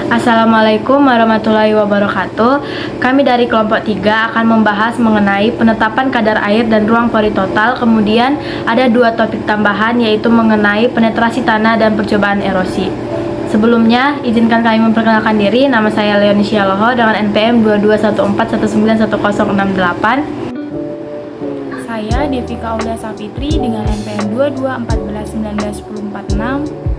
Assalamualaikum warahmatullahi wabarakatuh. Kami dari kelompok 3 akan membahas mengenai penetapan kadar air dan ruang pori total. Kemudian ada 2 topik tambahan, yaitu mengenai penetrasi tanah dan percobaan erosi. Sebelumnya, izinkan kami memperkenalkan diri. Nama saya Leoni Syaloho dengan NPM 2214191068. Saya Devika Aulia Safitri dengan NPM 2214191046.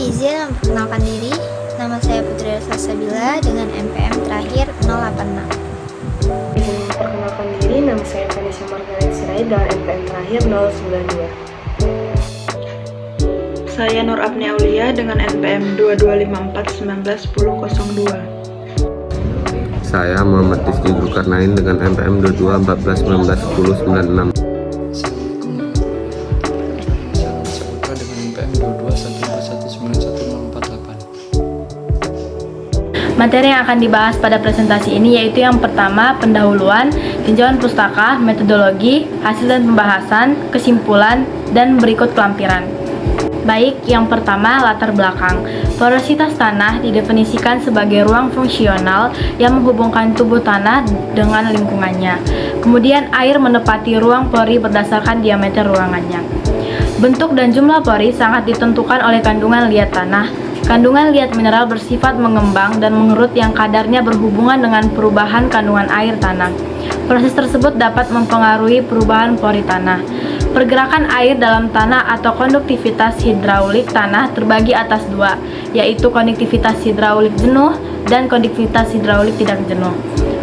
Izin memperkenalkan diri, nama saya Putri Salsabila dengan NPM terakhir 086. Izin memperkenalkan diri, nama saya Vanessa Margaret Sirait dengan NPM terakhir 092. Saya Nur Apni Aulia dengan NPM 2254191002. Saya Muhammad Rizky Zulkarnain dengan NPM 2214191096. Materi yang akan dibahas pada presentasi ini yaitu yang pertama, pendahuluan, tinjauan pustaka, metodologi, hasil dan pembahasan, kesimpulan, dan berikut kelampiran. Baik, yang pertama, latar belakang. Porositas tanah didefinisikan sebagai ruang fungsional yang menghubungkan tubuh tanah dengan lingkungannya. Kemudian air menepati ruang pori berdasarkan diameter ruangannya. Bentuk dan jumlah pori sangat ditentukan oleh kandungan liat tanah. Kandungan liat mineral bersifat mengembang dan mengerut yang kadarnya berhubungan dengan perubahan kandungan air tanah. Proses tersebut dapat mempengaruhi perubahan pori tanah. Pergerakan air dalam tanah atau konduktivitas hidraulik tanah terbagi atas 2, yaitu konduktivitas hidraulik jenuh dan konduktivitas hidraulik tidak jenuh.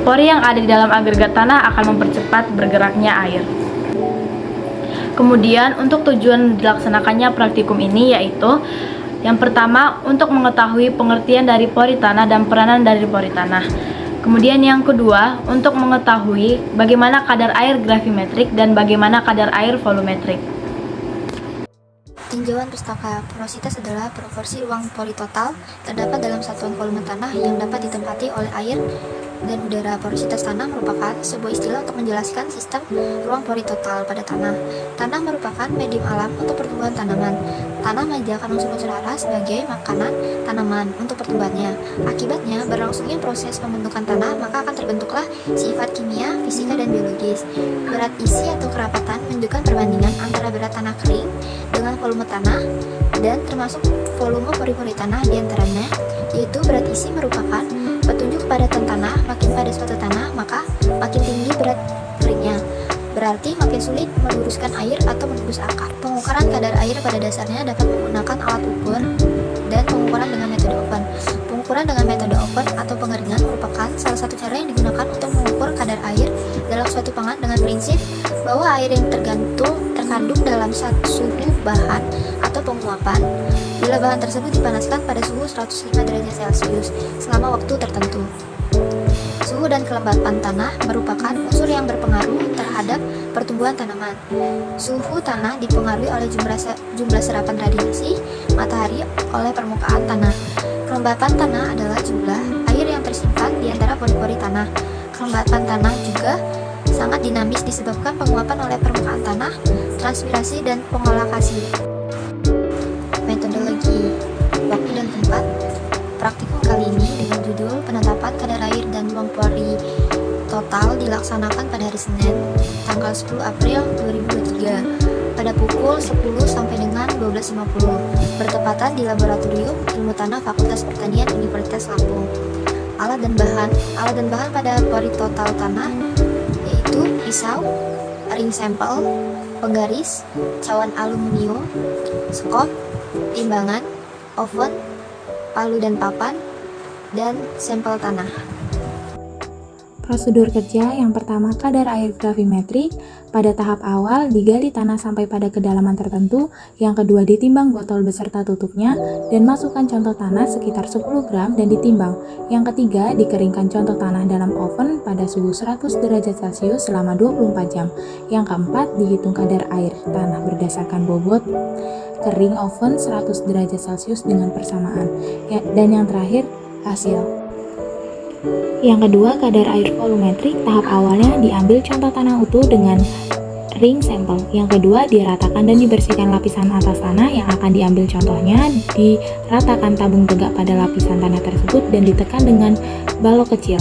Pori yang ada di dalam agregat tanah akan mempercepat bergeraknya air. Kemudian untuk tujuan dilaksanakannya praktikum ini yaitu yang pertama, untuk mengetahui pengertian dari pori tanah dan peranan dari pori tanah. Kemudian yang kedua, untuk mengetahui bagaimana kadar air gravimetrik dan bagaimana kadar air volumetrik. Tinjauan pustaka. Porositas adalah proporsi ruang pori total terdapat dalam satuan volume tanah yang dapat ditempati oleh air dan udara. Porositas tanah merupakan sebuah istilah untuk menjelaskan sistem ruang pori total pada tanah. Tanah merupakan medium alam untuk pertumbuhan tanaman. Tanah menyediakan unsur-unsur hara sebagai makanan tanaman untuk pertumbuhannya. Akibatnya, berlangsungnya proses pembentukan tanah, maka akan terbentuklah sifat kimia, fisika, dan biologis. Berat isi atau kerapatan menunjukkan perbandingan antara berat tanah kering dengan volume tanah dan termasuk volume pori-pori tanah diantaranya, yaitu berat isi merupakan petunjuk kepadatan tanah. Makin padat suatu tanah, maka makin tinggi berat keringnya. Berarti makin sulit meluruskan air atau menembus akar. Pengukuran kadar air pada dasarnya dapat menggunakan alat ukur dan pengukuran dengan metode oven. Pengukuran dengan metode oven atau pengeringan merupakan salah satu cara yang digunakan untuk mengukur kadar air dalam suatu pangan dengan prinsip bahwa air yang terkandung dalam satu suhu bahan atau penguapan bila bahan tersebut dipanaskan pada suhu 105 derajat Celcius selama waktu tertentu. Suhu dan kelembapan tanah merupakan unsur yang berpengaruh terhadap pertumbuhan tanaman. Suhu tanah dipengaruhi oleh jumlah serapan radiasi matahari oleh permukaan tanah. Kelembapan tanah adalah jumlah air yang tersimpan di antara pori-pori tanah. Kelembapan tanah juga sangat dinamis disebabkan penguapan oleh permukaan tanah, transpirasi, dan pengolakasi. Metodologi, waktu dan tempat. Praktikum kali ini dengan judul penetapan kadar air dan ruang pori total dilaksanakan pada hari Senin, tanggal 10 April 2023 pada pukul 10 sampai dengan 12.50 bertepatan di Laboratorium Ilmu Tanah Fakultas Pertanian Universitas Lampung. Alat dan bahan pada pori total tanah yaitu pisau, ring sampel, penggaris, cawan aluminium, skop, timbangan, oven, palu dan papan, dan sampel tanah. Prosedur kerja yang pertama, kadar air gravimetrik. Pada tahap awal, digali tanah sampai pada kedalaman tertentu. Yang kedua, ditimbang botol beserta tutupnya dan masukkan contoh tanah sekitar 10 gram dan ditimbang. Yang ketiga, dikeringkan contoh tanah dalam oven pada suhu 100 derajat Celcius selama 24 jam. Yang keempat, dihitung kadar air tanah berdasarkan bobot kering oven 100 derajat Celcius dengan persamaan. Dan yang terakhir, hasil. Yang kedua, kadar air volumetrik. Tahap awalnya diambil contoh tanah utuh dengan ring sampel. Yang kedua, diratakan dan dibersihkan lapisan atas tanah yang akan diambil contohnya. Diratakan tabung tegak pada lapisan tanah tersebut dan ditekan dengan balok kecil.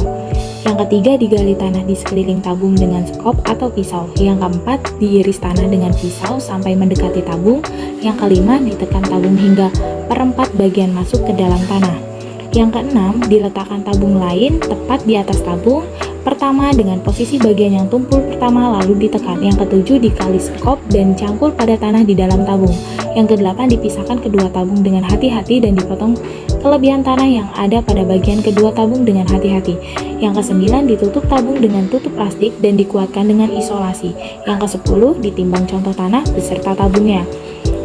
Yang ketiga, digali tanah di sekeliling tabung dengan skop atau pisau. Yang keempat, diiris tanah dengan pisau sampai mendekati tabung. Yang kelima, ditekan tabung hingga perempat bagian masuk ke dalam tanah. Yang keenam, diletakkan tabung lain tepat di atas tabung pertama dengan posisi bagian yang tumpul pertama lalu ditekan. Yang ketujuh, dikali skop dan cangkul pada tanah di dalam tabung. Yang kedelapan, dipisahkan kedua tabung dengan hati-hati dan dipotong kelebihan tanah yang ada pada bagian kedua tabung dengan hati-hati. Yang kesembilan, ditutup tabung dengan tutup plastik dan dikuatkan dengan isolasi. Yang kesepuluh, ditimbang contoh tanah beserta tabungnya.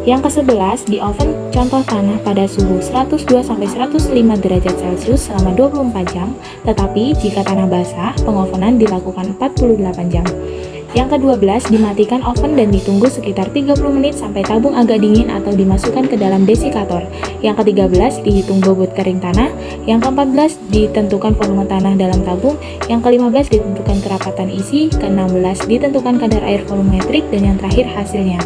Yang ke-11, di oven contoh tanah pada suhu 102-105 derajat Celcius selama 24 jam, tetapi jika tanah basah, pengovenan dilakukan 48 jam. Yang ke-12, dimatikan oven dan ditunggu sekitar 30 menit sampai tabung agak dingin atau dimasukkan ke dalam desikator. Yang ke-13, dihitung bobot kering tanah. Yang ke-14, ditentukan volume tanah dalam tabung. Yang ke-15, ditentukan kerapatan isi. Ke-16, ditentukan kadar air volumetrik. Dan yang terakhir, hasilnya.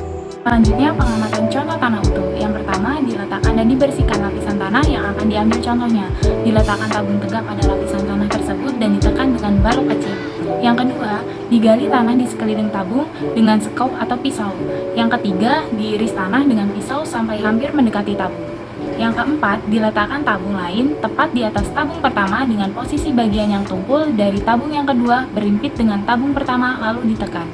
Selanjutnya, pengamatan contoh tanah utuh. Yang pertama, diletakkan dan dibersihkan lapisan tanah yang akan diambil contohnya. Diletakkan tabung tegak pada lapisan tanah tersebut dan ditekan dengan balok kecil. Yang kedua, digali tanah di sekeliling tabung dengan skop atau pisau. Yang ketiga, diiris tanah dengan pisau sampai hampir mendekati tabung. Yang keempat, diletakkan tabung lain tepat di atas tabung pertama dengan posisi bagian yang tumpul dari tabung yang kedua berimpit dengan tabung pertama lalu ditekan.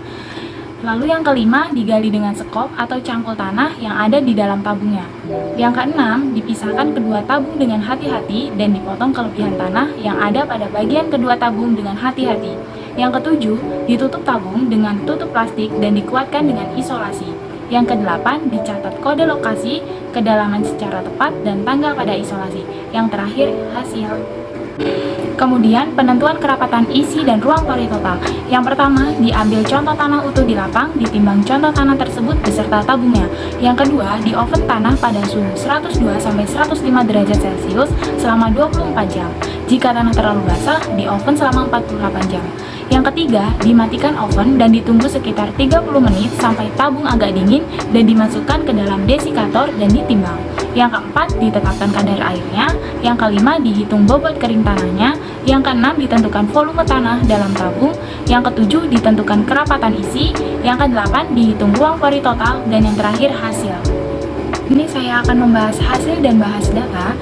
Lalu yang kelima, digali dengan skop atau cangkul tanah yang ada di dalam tabungnya. Yang keenam, dipisahkan kedua tabung dengan hati-hati dan dipotong kelebihan tanah yang ada pada bagian kedua tabung dengan hati-hati. Yang ketujuh, ditutup tabung dengan tutup plastik dan dikuatkan dengan isolasi. Yang kedelapan, dicatat kode lokasi, kedalaman secara tepat, dan tanggal pada isolasi. Yang terakhir, hasil. Kemudian, penentuan kerapatan isi dan ruang pori total. Yang pertama, diambil contoh tanah utuh di lapang, ditimbang contoh tanah tersebut beserta tabungnya. Yang kedua, di oven tanah pada suhu 102-105 derajat Celcius selama 24 jam. Jika tanah terlalu basah, di oven selama 48 jam. Yang ketiga, dimatikan oven dan ditunggu sekitar 30 menit sampai tabung agak dingin dan dimasukkan ke dalam desikator dan ditimbang. Yang keempat, ditetapkan kadar airnya. Yang kelima, dihitung bobot kering tanahnya. Yang keenam, ditentukan volume tanah dalam tabung. Yang ketujuh, ditentukan kerapatan isi. Yang kedelapan, dihitung ruang pori total. Dan yang terakhir, hasil. Ini saya akan membahas hasil dan bahas data.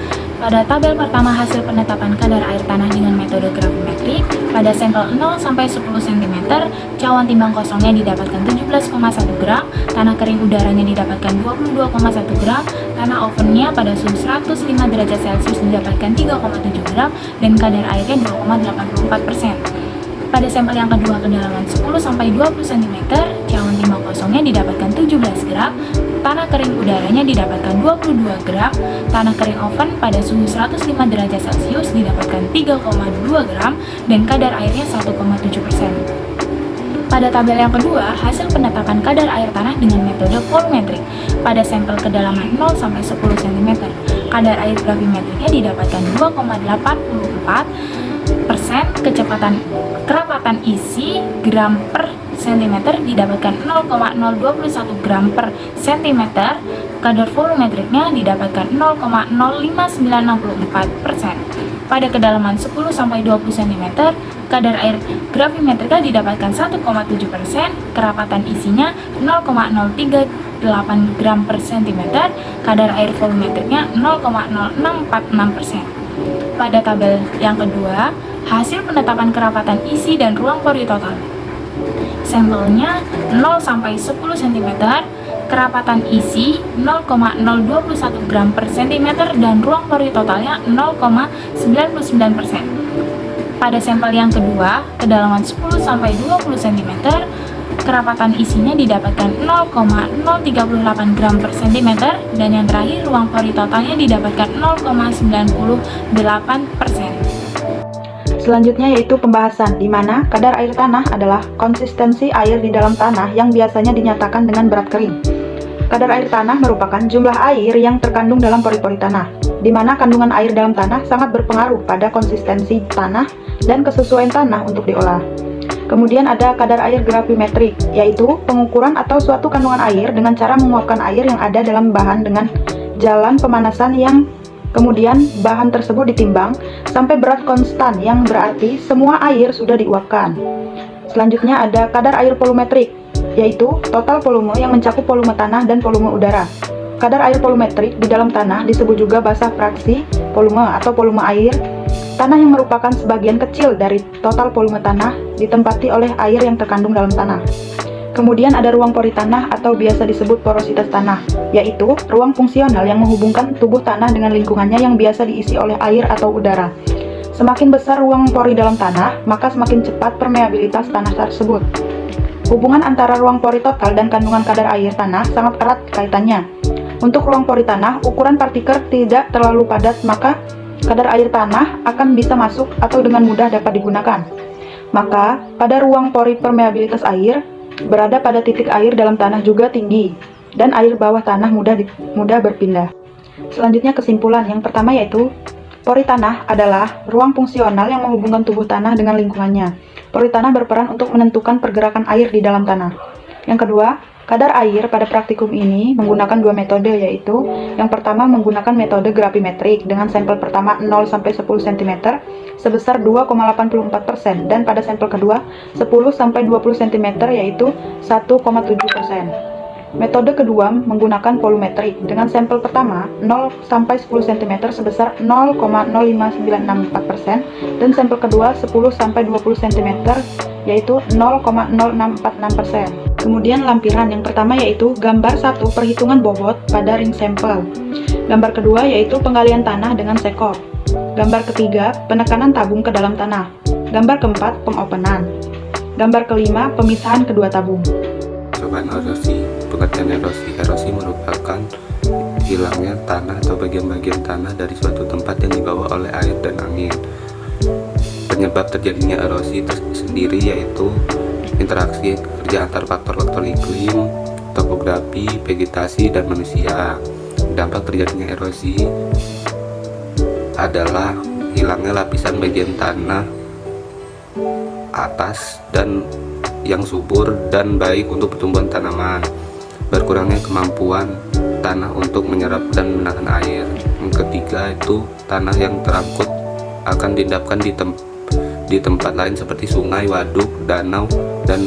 Pada tabel pertama, hasil penetapan kadar air tanah dengan metode gravimetrik. Pada sampel 0 sampai 10 cm, cawan timbang kosongnya didapatkan 17,1 gram, tanah kering udaranya didapatkan 22,1 gram, tanah ovennya pada suhu 105 derajat Celcius didapatkan 3,7 gram, dan kadar airnya 2,84%. Pada sampel yang kedua, kedalaman 10 sampai 20 cm, cawan timbang kosongnya didapatkan 17 gram, tanah kering udaranya didapatkan 22 gram, tanah kering oven pada suhu 105 derajat Celcius didapatkan 3,2 gram, dan kadar airnya 1,7%. Pada tabel yang kedua, hasil penetapan kadar air tanah dengan metode volumetrik. Pada sampel kedalaman 0 sampai 10 cm, kadar air gravimetriknya didapatkan 2,84%, kecepatan kerapatan isi gram per cm didapatkan 0,021 gram per cm, kadar volumetriknya didapatkan 0,05964%. Pada kedalaman 10 sampai 20 cm, kadar air gravimetriknya didapatkan 1,7%, kerapatan isinya 0,038 gram per cm, kadar air volumetriknya 0,0646%. Pada tabel yang kedua, hasil penetapan kerapatan isi dan ruang pori total. Sampelnya 0 sampai 10 cm, kerapatan isi 0,021 gram per cm, dan ruang pori totalnya 0,99%. Pada sampel yang kedua, kedalaman 10 sampai 20 cm, kerapatan isinya didapatkan 0,038 gram per cm, dan yang terakhir ruang pori totalnya didapatkan 0,98%. Selanjutnya yaitu pembahasan di mana kadar air tanah adalah konsistensi air di dalam tanah yang biasanya dinyatakan dengan berat kering. Kadar air tanah merupakan jumlah air yang terkandung dalam pori-pori tanah, di mana kandungan air dalam tanah sangat berpengaruh pada konsistensi tanah dan kesesuaian tanah untuk diolah. Kemudian ada kadar air gravimetrik, yaitu pengukuran atau suatu kandungan air dengan cara menguapkan air yang ada dalam bahan dengan jalan pemanasan yang kemudian bahan tersebut ditimbang sampai berat konstan yang berarti semua air sudah diuapkan. Selanjutnya ada kadar air volumetrik, yaitu total volume yang mencakup volume tanah dan volume udara. Kadar air volumetrik di dalam tanah disebut juga basa fraksi volume atau volume air tanah yang merupakan sebagian kecil dari total volume tanah ditempati oleh air yang terkandung dalam tanah. Kemudian ada ruang pori tanah atau biasa disebut porositas tanah, yaitu ruang fungsional yang menghubungkan tubuh tanah dengan lingkungannya yang biasa diisi oleh air atau udara. Semakin besar ruang pori dalam tanah, maka semakin cepat permeabilitas tanah tersebut. Hubungan antara ruang pori total dan kandungan kadar air tanah sangat erat kaitannya. Untuk ruang pori tanah, ukuran partikel tidak terlalu padat, maka kadar air tanah akan bisa masuk atau dengan mudah dapat digunakan. Maka, pada ruang pori permeabilitas air berada pada titik air dalam tanah juga tinggi, dan air bawah tanah mudah berpindah. Selanjutnya kesimpulan yang pertama yaitu, pori tanah adalah ruang fungsional yang menghubungkan tubuh tanah dengan lingkungannya. Pori tanah berperan untuk menentukan pergerakan air di dalam tanah. Yang kedua, kadar air pada praktikum ini menggunakan dua metode, yaitu yang pertama menggunakan metode gravimetrik dengan sampel pertama 0-10 cm sebesar 2,84% dan pada sampel kedua 10-20 cm yaitu 1,7%. Metode kedua menggunakan volumetrik dengan sampel pertama 0-10 cm sebesar 0,05964% dan sampel kedua 10-20 cm yaitu 0,0646%. Kemudian lampiran yang pertama yaitu gambar 1 perhitungan bobot pada ring sampel. Gambar kedua yaitu penggalian tanah dengan sekop. Gambar ketiga penekanan tabung ke dalam tanah. Gambar keempat pengopenan. Gambar kelima pemisahan kedua tabung. Cobaan erosi. Pengertian erosi. Erosi merupakan hilangnya tanah atau bagian-bagian tanah dari suatu tempat yang dibawa oleh air dan angin. Penyebab terjadinya erosi tersendiri yaitu interaksi kerja antar faktor-faktor iklim, topografi, vegetasi, dan manusia. Dampak terjadinya erosi adalah hilangnya lapisan bagian tanah atas dan yang subur dan baik untuk pertumbuhan tanaman, berkurangnya kemampuan tanah untuk menyerap dan menahan air. Yang ketiga itu tanah yang terangkut akan diendapkan di tempat lain seperti sungai, waduk, danau, dan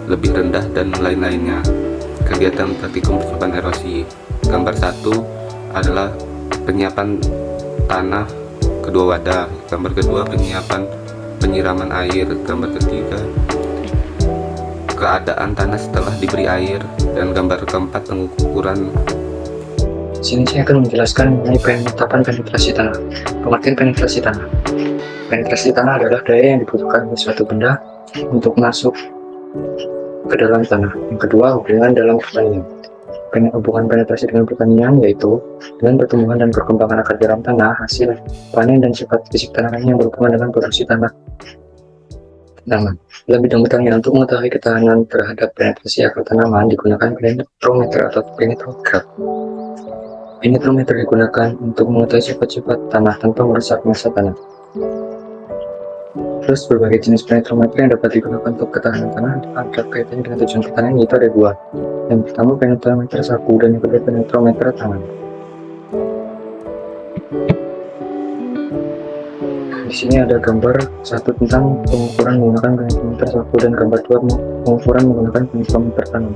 lebih rendah dan lain-lainnya. Kegiatan praktikum percobaan erosi. Gambar 1 adalah penyiapan tanah kedua wadah. Gambar kedua penyiraman air. Gambar ketiga keadaan tanah setelah diberi air, dan gambar keempat pengukuran. Sini saya akan menjelaskan mengenai penetapan penetrasi tanah. Pengertian penetrasi tanah. Penetrasi tanah adalah daya yang dibutuhkan oleh suatu benda untuk masuk ke dalam tanah. Yang kedua, hubungan dalam pertanian. Hubungan penetrasi dengan pertanian yaitu dengan pertumbuhan dan perkembangan akar dalam tanah, hasil panen dan sifat fisik tanaman yang berhubungan dengan produksi tanah. Tanaman. Dalam bidang pertanian, untuk mengetahui ketahanan terhadap penetrasi akar tanaman digunakan penetrometer atau penetrograf. Penetrometer digunakan untuk mengetahui sifat-sifat tanah tanpa merusak massa tanah. Terus berbagai jenis penetrometer yang dapat digunakan untuk ketahanan tanah ada kaitannya dengan tujuan pertanian, yaitu ada dua. Yang pertama penetrometer saku dan yang kedua penetrometer tangan. Di sini ada gambar 1 tentang pengukuran menggunakan penetrometer saku dan gambar 2 pengukuran menggunakan penetrometer tangan.